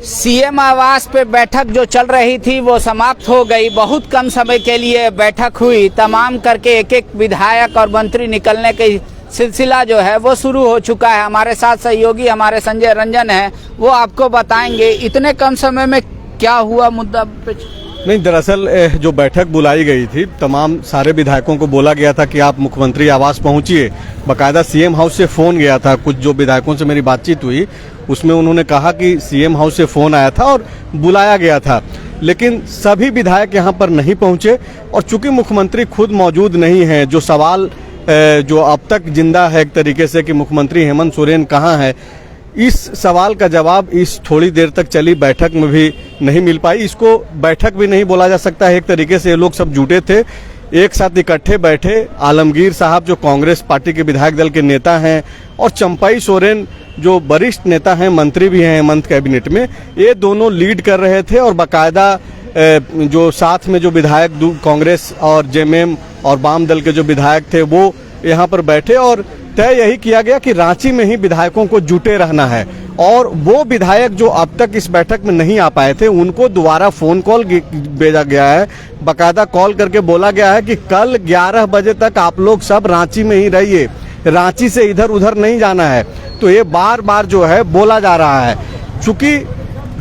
CM आवास पे बैठक जो चल रही थी वो समाप्त हो गई। बहुत कम समय के लिए बैठक हुई। तमाम करके एक एक विधायक और मंत्री निकलने की सिलसिला जो है वो शुरू हो चुका है। हमारे साथ सहयोगी हमारे संजय रंजन हैं, वो आपको बताएंगे इतने कम समय में क्या हुआ मुद्दा पे। नहीं, दरअसल जो बैठक बुलाई गई थी, तमाम सारे विधायकों को बोला गया था कि आप मुख्यमंत्री आवास पहुंचिए। बाकायदा सीएम हाउस से फोन गया था। कुछ जो विधायकों से मेरी बातचीत हुई उसमें उन्होंने कहा कि सीएम हाउस से फोन आया था और बुलाया गया था, लेकिन सभी विधायक यहां पर नहीं पहुंचे। और चूंकि मुख्यमंत्री खुद मौजूद नहीं है, जो सवाल जो अब तक जिंदा है एक तरीके से कि मुख्यमंत्री हेमंत सोरेन कहाँ है, इस सवाल का जवाब इस थोड़ी देर तक चली बैठक में भी नहीं मिल पाई। इसको बैठक भी नहीं बोला जा सकता है। एक तरीके से ये लोग सब जुटे थे, एक साथ इकट्ठे बैठे। आलमगीर साहब जो कांग्रेस पार्टी के विधायक दल के नेता हैं और चंपाई सोरेन जो वरिष्ठ नेता हैं, मंत्री भी हैं हेमंत कैबिनेट में, ये दोनों लीड कर रहे थे। और बाकायदा जो साथ में जो विधायक कांग्रेस और जेएमएम और वाम दल के जो विधायक थे वो यहाँ पर बैठे और तय यही किया गया कि रांची में ही विधायकों को जुटे रहना है। और वो विधायक जो अब तक इस बैठक में नहीं आ पाए थे उनको दोबारा फोन कॉल भेजा गया है। बाकायदा कॉल करके बोला गया है कि कल 11 बजे तक आप लोग सब रांची में ही रहिए, रांची से इधर उधर नहीं जाना है। तो ये बार बार जो है बोला जा रहा है। चूंकि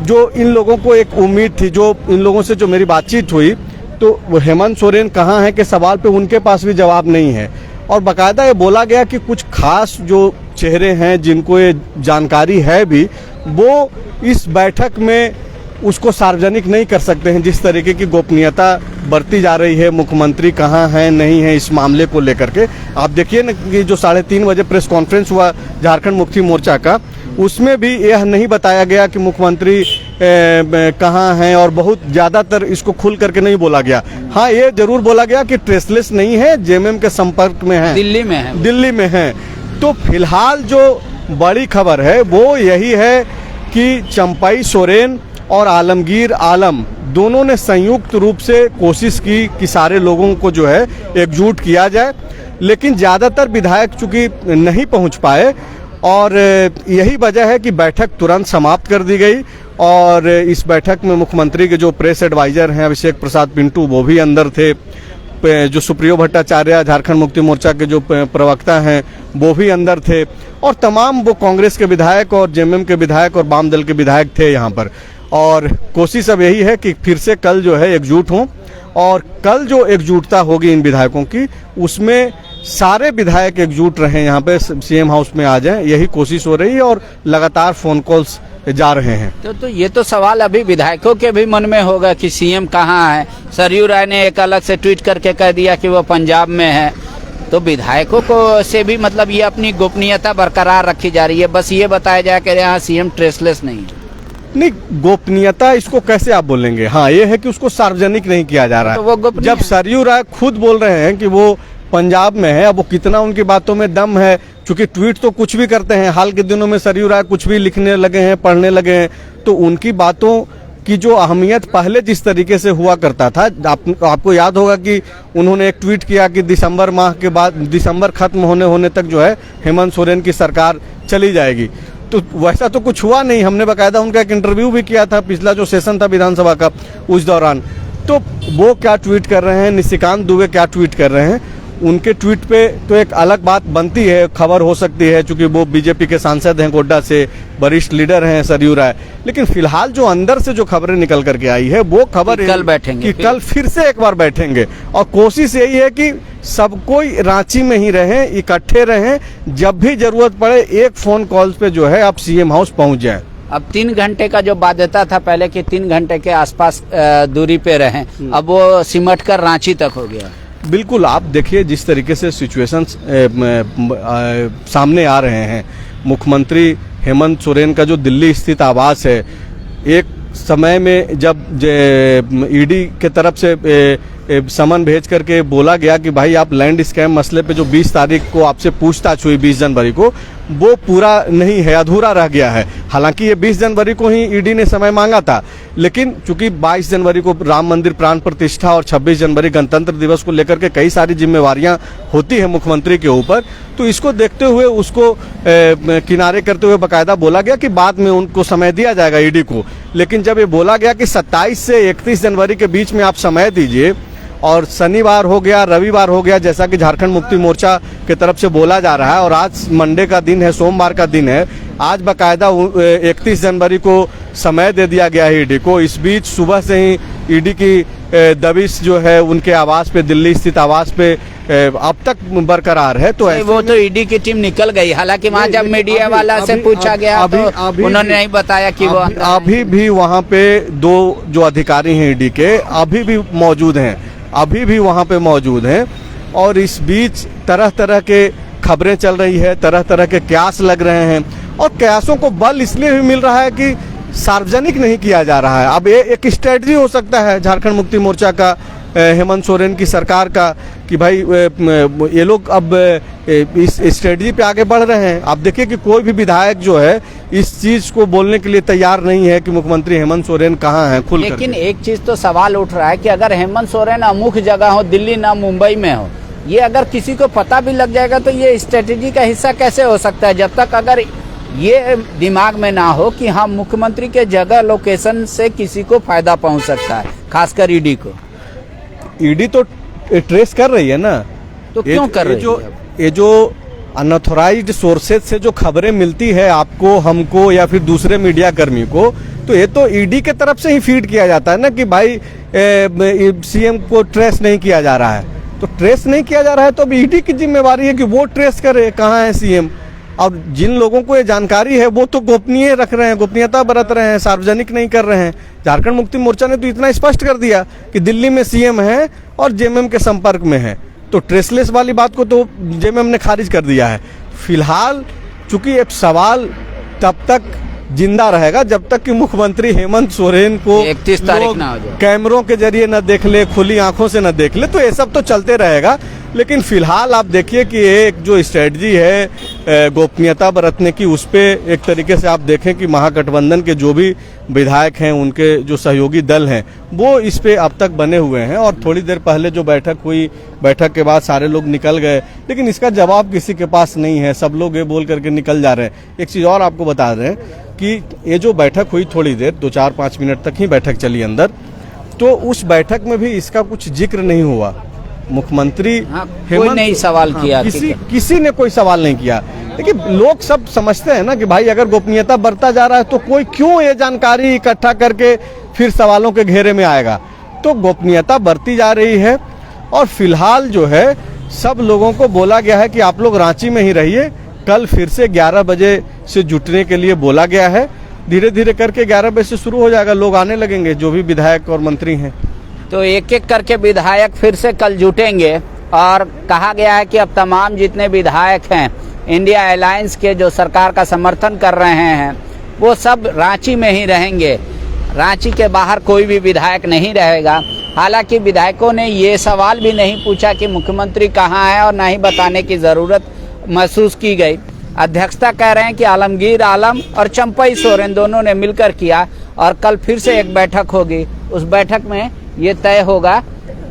जो इन लोगों को एक उम्मीद थी, जो इन लोगों से जो मेरी बातचीत हुई, तो हेमंत सोरेन कहाँ है के सवाल पे उनके पास भी जवाब नहीं है। और बाकायदा ये बोला गया कि कुछ खास जो चेहरे हैं जिनको ये जानकारी है भी, वो इस बैठक में उसको सार्वजनिक नहीं कर सकते हैं। जिस तरीके की गोपनीयता बरती जा रही है, मुख्यमंत्री कहाँ है नहीं है इस मामले को लेकर के। आप देखिए ना कि जो 3:30 बजे प्रेस कॉन्फ्रेंस हुआ झारखंड मुक्ति मोर्चा का, उसमें भी यह नहीं बताया गया कि मुख्यमंत्री कहाँ हैं और बहुत ज़्यादातर इसको खुल करके नहीं बोला गया। हाँ, ये जरूर बोला गया कि ट्रेसलेस नहीं है, जेएमएम के संपर्क में है, दिल्ली में है। तो फिलहाल जो बड़ी खबर है वो यही है कि चंपाई सोरेन और आलमगीर आलम दोनों ने संयुक्त रूप से कोशिश की कि सारे लोगों को जो है एकजुट किया जाए, लेकिन ज़्यादातर विधायक चूंकि नहीं पहुंच पाए और यही वजह है कि बैठक तुरंत समाप्त कर दी गई। और इस बैठक में मुख्यमंत्री के जो प्रेस एडवाइजर हैं अभिषेक प्रसाद पिंटू वो भी अंदर थे, जो सुप्रियो भट्टाचार्य झारखंड मुक्ति मोर्चा के जो प्रवक्ता हैं वो भी अंदर थे, और तमाम वो कांग्रेस के विधायक और जेएमएम के विधायक और वाम दल के विधायक थे यहाँ पर। और कोशिश अब यही है कि फिर से कल जो है एकजुट हों, और कल जो एकजुटता होगी इन विधायकों की उसमें सारे विधायक एकजुट रहें, यहाँ पे सीएम हाउस में आ जाएं, यही कोशिश हो रही है। और लगातार फोन कॉल्स जा रहे हैं। तो ये तो सवाल अभी विधायकों के भी मन में होगा कि सीएम कहाँ है। सरयू राय ने एक अलग से ट्वीट करके कह दिया कि वो पंजाब में है। तो विधायकों को से भी मतलब ये अपनी गोपनीयता बरकरार रखी जा रही है। बस ये बताया जाए कि यहाँ सीएम ट्रेसलेस नहीं है। नहीं, गोपनीयता इसको कैसे आप बोलेंगे। हाँ, ये है कि उसको सार्वजनिक नहीं किया जा रहा है। तो जब सरयू राय खुद बोल रहे हैं कि वो पंजाब में है, अब वो कितना उनकी बातों में दम है, क्योंकि ट्वीट तो कुछ भी करते हैं। हाल के दिनों में सरयू राय कुछ भी लिखने लगे हैं, पढ़ने लगे हैं, तो उनकी बातों की जो अहमियत पहले जिस तरीके से हुआ करता था, आपको याद होगा कि उन्होंने एक ट्वीट किया कि दिसंबर माह के बाद, दिसंबर खत्म होने तक जो है हेमंत सोरेन की सरकार चली जाएगी। तो वैसा तो कुछ हुआ नहीं। हमने बाकायदा उनका एक इंटरव्यू भी किया था, पिछला जो सेशन था विधानसभा का, उस दौरान। तो वो क्या ट्वीट कर रहे हैं, निशिकांत दुबे क्या ट्वीट कर रहे हैं, उनके ट्वीट पे तो एक अलग बात बनती है, खबर हो सकती है, क्योंकि वो बीजेपी के सांसद हैं, गोड्डा से वरिष्ठ लीडर हैं सरयू राय। लेकिन फिलहाल जो अंदर से जो खबरें निकल करके आई है वो खबर कल बैठेंगे, कि कल फिर से एक बार बैठेंगे। और कोशिश यही है कि सब कोई रांची में ही रहें, इकट्ठे रहें, जब भी जरूरत पड़े एक फोन कॉल पे जो है आप सीएम हाउस पहुंच जाए। अब 3 घंटे का जो बाध्यता था पहले कि 3 घंटे के आसपास दूरी पे रहें, अब वो सिमट कर रांची तक हो गया। बिल्कुल, आप देखिए जिस तरीके से सिचुएशंस सामने आ रहे हैं। मुख्यमंत्री हेमंत सोरेन का जो दिल्ली स्थित आवास है, एक समय में जब ईडी के तरफ से समन भेज करके बोला गया कि भाई आप लैंड स्कैम मसले पे जो 20 तारीख को आपसे पूछताछ हुई 20 जनवरी को, वो पूरा नहीं है, अधूरा रह गया है। हालांकि ये 20 जनवरी को ही ईडी ने समय मांगा था, लेकिन चूंकि 22 जनवरी को राम मंदिर प्राण प्रतिष्ठा और 26 जनवरी गणतंत्र दिवस को लेकर के कई सारी जिम्मेवारियां होती है मुख्यमंत्री के ऊपर, तो इसको देखते हुए उसको किनारे करते हुए बकायदा बोला गया कि बाद में उनको समय दिया जाएगा ईडी को। लेकिन जब ये बोला गया कि 27 से 31 जनवरी के बीच में आप समय दीजिए, और शनिवार हो गया, रविवार हो गया, जैसा कि झारखंड मुक्ति मोर्चा की तरफ से बोला जा रहा है, और आज मंडे का दिन है, सोमवार का दिन है, आज बाकायदा 31 जनवरी को समय दे दिया गया है ईडी को। इस बीच सुबह से ही ईडी की दबिश जो है उनके आवास पे, दिल्ली स्थित आवास पे अब तक बरकरार है। तो वो तो ईडी की टीम निकल गई, हालांकि वहाँ जब मीडिया वाला से पूछा गया तो उन्होंने नहीं बताया कि वो अभी भी वहाँ पे 2 जो अधिकारी हैं ईडी के अभी भी मौजूद हैं, अभी भी वहाँ पे मौजूद हैं। और इस बीच तरह तरह के खबरें चल रही है, तरह तरह के कयास लग रहे हैं, और कयासों को बल इसलिए भी मिल रहा है कि सार्वजनिक नहीं किया जा रहा है। अब ये एक स्ट्रेटजी हो सकता है झारखंड मुक्ति मोर्चा का, हेमंत सोरेन की सरकार का, कि भाई ये लोग अब इस स्ट्रेटजी पे आगे बढ़ रहे हैं। आप देखिए कि कोई भी विधायक जो है इस चीज को बोलने के लिए तैयार नहीं है कि मुख्यमंत्री हेमंत सोरेन कहाँ हैं खुल। लेकिन एक चीज तो सवाल उठ रहा है कि अगर हेमंत सोरेन अमुक जगह हो, दिल्ली ना मुंबई में हो, ये अगर किसी को पता भी लग जाएगा तो ये स्ट्रेटेजी का हिस्सा कैसे हो सकता है, जब तक अगर ये दिमाग में ना हो कि हाँ मुख्यमंत्री के जगह लोकेशन से किसी को फायदा पहुंच सकता है, खासकर ईडी को। ईडी तो ट्रेस कर रही है ना, तो क्यों कर रही है? ये जो अनऑथराइज्ड सोर्सेज से जो खबरें मिलती है आपको, हमको, या फिर दूसरे मीडिया कर्मी को, तो ये तो ईडी के तरफ से ही फीड किया जाता है ना कि भाई सीएम को ट्रेस नहीं किया जा रहा है। तो ट्रेस नहीं किया जा रहा है तो अब ईडी की जिम्मेवारी है कि वो ट्रेस करे कहाँ है सीएम। और जिन लोगों को ये जानकारी है वो तो गोपनीय रख रहे हैं, गोपनीयता बरत रहे हैं, सार्वजनिक नहीं कर रहे हैं। झारखंड मुक्ति मोर्चा ने तो इतना स्पष्ट कर दिया कि दिल्ली में सीएम है और जेएमएम के संपर्क में है, तो ट्रेसलेस वाली बात को तो जेएमएम ने खारिज कर दिया है। फिलहाल चूंकि एक सवाल तब तक जिंदा रहेगा जब तक कि मुख्यमंत्री हेमंत सोरेन को 31 तारीख ना हो जाए, कैमरों के जरिए न देख ले, खुली आंखों से न देख ले, तो ये सब तो चलते रहेगा। लेकिन फिलहाल आप देखिए कि एक जो स्ट्रेटजी है गोपनीयता बरतने की, उस पे एक तरीके से आप देखें कि महागठबंधन के जो भी विधायक हैं, उनके जो सहयोगी दल हैं, वो इस पे अब तक बने हुए हैं। और थोड़ी देर पहले जो बैठक हुई, बैठक के बाद सारे लोग निकल गए, लेकिन इसका जवाब किसी के पास नहीं है, सब लोग ये बोल करके निकल जा रहे हैं। एक चीज़ और आपको बता रहे हैं कि ये जो बैठक हुई थोड़ी देर, 2-4-5 मिनट तक ही बैठक चली अंदर, तो उस बैठक में भी इसका कुछ जिक्र नहीं हुआ। मुख्यमंत्री कोई नहीं सवाल किया, किसी ने कोई सवाल नहीं किया। देखिए लोग सब समझते हैं ना कि भाई अगर गोपनीयता बढ़ता जा रहा है तो कोई क्यों ये जानकारी इकट्ठा करके फिर सवालों के घेरे में आएगा। तो गोपनीयता बढ़ती जा रही है, और फिलहाल जो है सब लोगों को बोला गया है कि आप लोग रांची में ही रहिए। कल फिर से 11 बजे से जुटने के लिए बोला गया है। धीरे धीरे करके 11 बजे से शुरू हो जाएगा, लोग आने लगेंगे जो भी विधायक और मंत्री हैं। तो एक एक करके विधायक फिर से कल जुटेंगे, और कहा गया है कि अब तमाम जितने विधायक हैं इंडिया अलायंस के, जो सरकार का समर्थन कर रहे हैं, वो सब रांची में ही रहेंगे। रांची के बाहर कोई भी विधायक नहीं रहेगा। हालांकि विधायकों ने ये सवाल भी नहीं पूछा कि मुख्यमंत्री कहाँ है, और ना ही बताने की ज़रूरत महसूस की गई। अध्यक्षता कह रहे हैं कि आलमगीर आलम और चंपई सोरेन दोनों ने मिलकर किया, और कल फिर से एक बैठक होगी। उस बैठक में ये तय होगा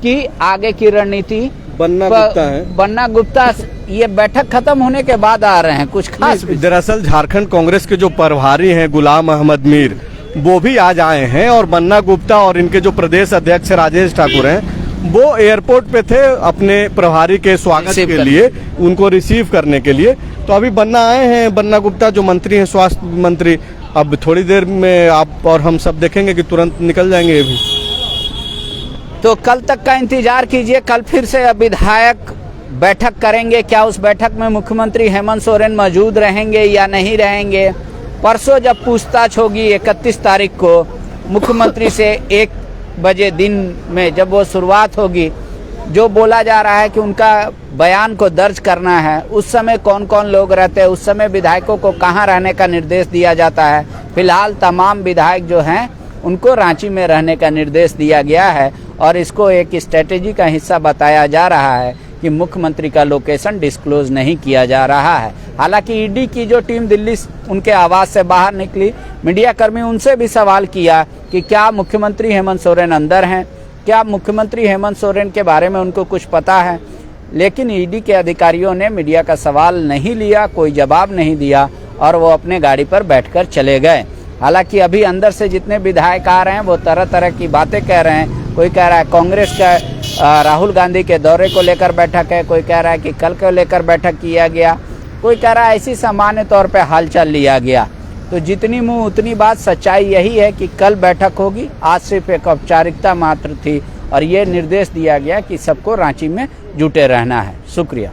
कि आगे की रणनीति। बन्ना गुप्ता ये बैठक खत्म होने के बाद आ रहे हैं, कुछ खास। दरअसल झारखंड कांग्रेस के जो प्रभारी हैं गुलाम अहमद मीर, वो भी आज आए हैं, और बन्ना गुप्ता और इनके जो प्रदेश अध्यक्ष राजेश ठाकुर हैं, वो एयरपोर्ट पे थे अपने प्रभारी के स्वागत के लिए, उनको रिसीव करने के लिए। तो अभी बन्ना आए हैं, बन्ना गुप्ता जो मंत्री हैं, स्वास्थ्य मंत्री। अब थोड़ी देर में आप और हम सब देखेंगे कि तुरंत निकल जाएंगे ये भी। तो कल तक का इंतजार कीजिए, कल फिर से विधायक बैठक करेंगे। क्या उस बैठक में मुख्यमंत्री हेमंत सोरेन मौजूद रहेंगे या नहीं रहेंगे? परसों जब पूछताछ होगी 31 तारीख को मुख्यमंत्री से 1 बजे दिन में, जब वो शुरुआत होगी, जो बोला जा रहा है कि उनका बयान को दर्ज करना है, उस समय कौन कौन लोग रहते हैं, उस समय विधायकों को कहाँ रहने का निर्देश दिया जाता है। फिलहाल तमाम विधायक जो हैं उनको रांची में रहने का निर्देश दिया गया है, और इसको एक स्ट्रेटेजी का हिस्सा बताया जा रहा है कि मुख्यमंत्री का लोकेशन डिस्क्लोज नहीं किया जा रहा है। हालांकि ईडी की जो टीम दिल्ली उनके आवास से बाहर निकली, मीडिया कर्मी उनसे भी सवाल किया कि क्या मुख्यमंत्री हेमंत सोरेन अंदर हैं, क्या मुख्यमंत्री हेमंत सोरेन के बारे में उनको कुछ पता है। लेकिन ईडी के अधिकारियों ने मीडिया का सवाल नहीं लिया, कोई जवाब नहीं दिया और वो अपने गाड़ी पर बैठकर चले गए। हालांकि अभी अंदर से जितने विधायक आ रहे हैं वो तरह तरह की बातें कह रहे हैं। कोई कह रहा है कांग्रेस का राहुल गांधी के दौरे को लेकर बैठक है, कोई कह रहा है कि कल को लेकर बैठक किया गया, कोई कह रहा है ऐसी सामान्य तौर पे हालचाल लिया गया। तो जितनी मुंह उतनी बात, सच्चाई यही है कि कल बैठक होगी। आज सिर्फ एक औपचारिकता मात्र थी और ये निर्देश दिया गया कि सबको रांची में जुटे रहना है। शुक्रिया।